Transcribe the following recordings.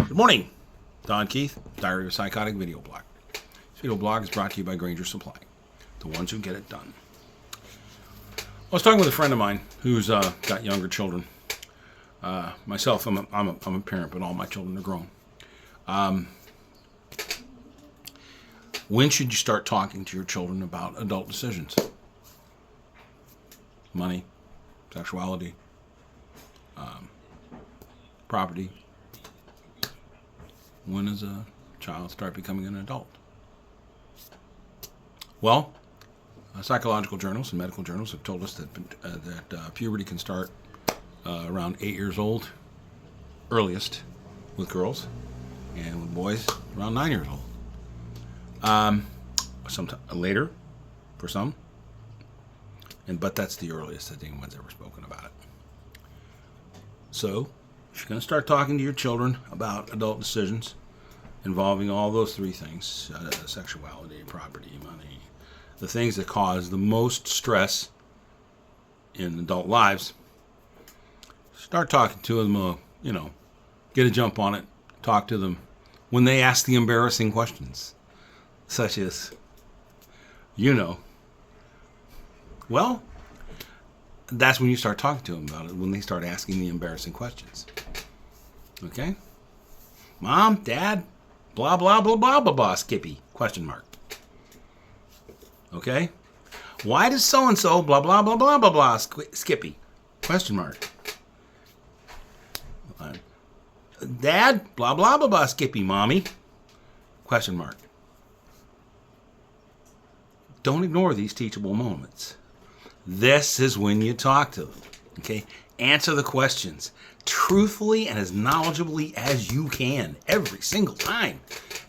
Good morning. Don Keith, Diary of a Psychotic video blog. This video blog is brought to you by Granger Supply, the ones who get it done. I was talking with a friend of mine who's got younger children. Myself, I'm a parent, but all my children are grown. When should you start talking to your children about adult decisions? Money, sexuality, property. When does a child start becoming an adult? Well, psychological journals and medical journals have told us that puberty can start around 8 years old, earliest with girls, and with boys around 9 years old. Sometime later for some, but that's the earliest that anyone's ever spoken about it. So, if you're going to start talking to your children about adult decisions involving all those three things, sexuality, property, money, the things that cause the most stress in adult lives, start talking to them, get a jump on it, talk to them when they ask the embarrassing questions, such as, well, that's when you start talking to them about it, when they start asking the embarrassing questions. Okay? Mom, Dad, blah, blah, blah, blah, blah, blah, Skippy, question mark. Okay? Why does so-and-so, blah, blah, blah, blah, blah, blah, Skippy, question mark. Dad, blah, blah, blah, blah, Skippy, Mommy, question mark. Don't ignore these teachable moments. This is when you talk to them, okay? Answer the questions truthfully and as knowledgeably as you can every single time.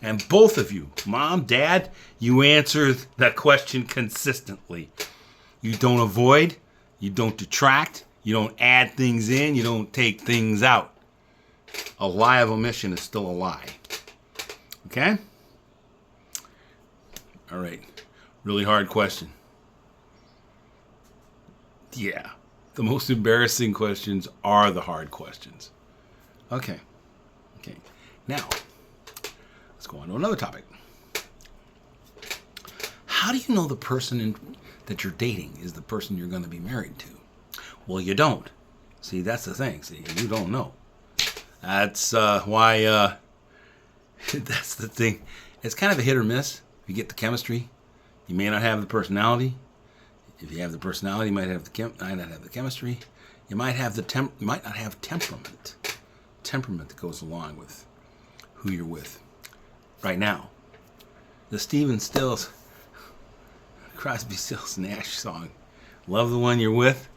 And both of you, Mom, Dad, you answer that question consistently. You don't avoid, you don't detract, you don't add things in, you don't take things out. A lie of omission is still a lie. Okay? All right. Really hard question. Yeah. The most embarrassing questions are the hard questions. Okay. Now, let's go on to another topic. How do you know the person that you're dating is the person you're going to be married to? Well, you don't. See, that's the thing. See, you don't know. That's why, that's the thing. It's kind of a hit or miss. If you get the chemistry, you may not have the personality. If you have the personality, you might not have the chemistry. You might have you might not have temperament. Temperament that goes along with who you're with. Right now, the Stephen Stills, Crosby, Stills, Nash song, "Love the One You're With,"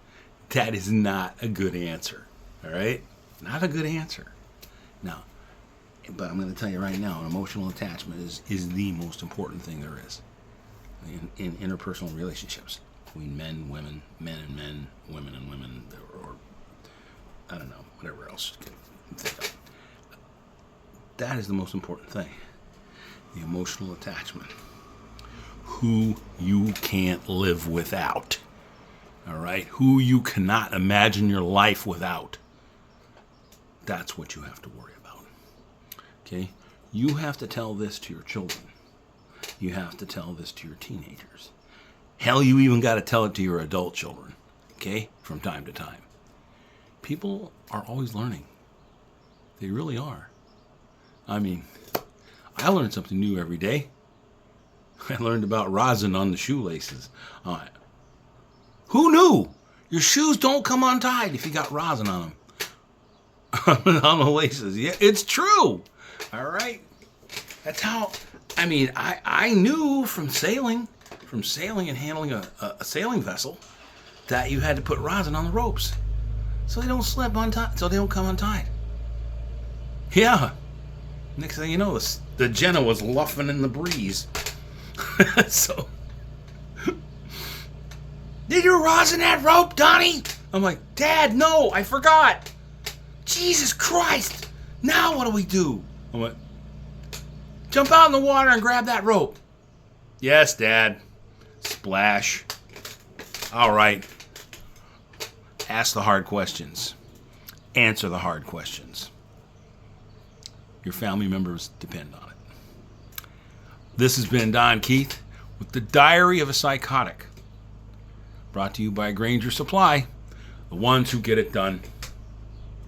that is not a good answer. All right? Not a good answer. Now, but I'm going to tell you right now, emotional attachment is the most important thing there is in interpersonal relationships. Between men, women, men and men, women and women, or I don't know, whatever else you can think of. That is the most important thing. The emotional attachment. Who you can't live without. All right? Who you cannot imagine your life without. That's what you have to worry about. Okay? You have to tell this to your children. You have to tell this to your teenagers. Hell, you even got to tell it to your adult children, okay, from time to time. People are always learning. They really are. I mean, I learn something new every day. I learned about rosin on the shoelaces. Who knew? Your shoes don't come untied if you got rosin on them. On the laces. Yeah, it's true. All right? That's how, I knew from sailing and handling a sailing vessel, that you had to put rosin on the ropes so they don't slip untied, so they don't come untied. Yeah. Next thing you know, the Jenna was luffing in the breeze. So, did you rosin that rope, Donnie? I'm like, Dad, no, I forgot. Jesus Christ. Now what do we do? I'm like, jump out in the water and grab that rope. Yes, Dad. Splash. All right. Ask the hard questions. Answer the hard questions. your family members depend on it. This has been Don Keith with the Diary of a Psychotic, brought to you by Granger Supply, the ones who get it done.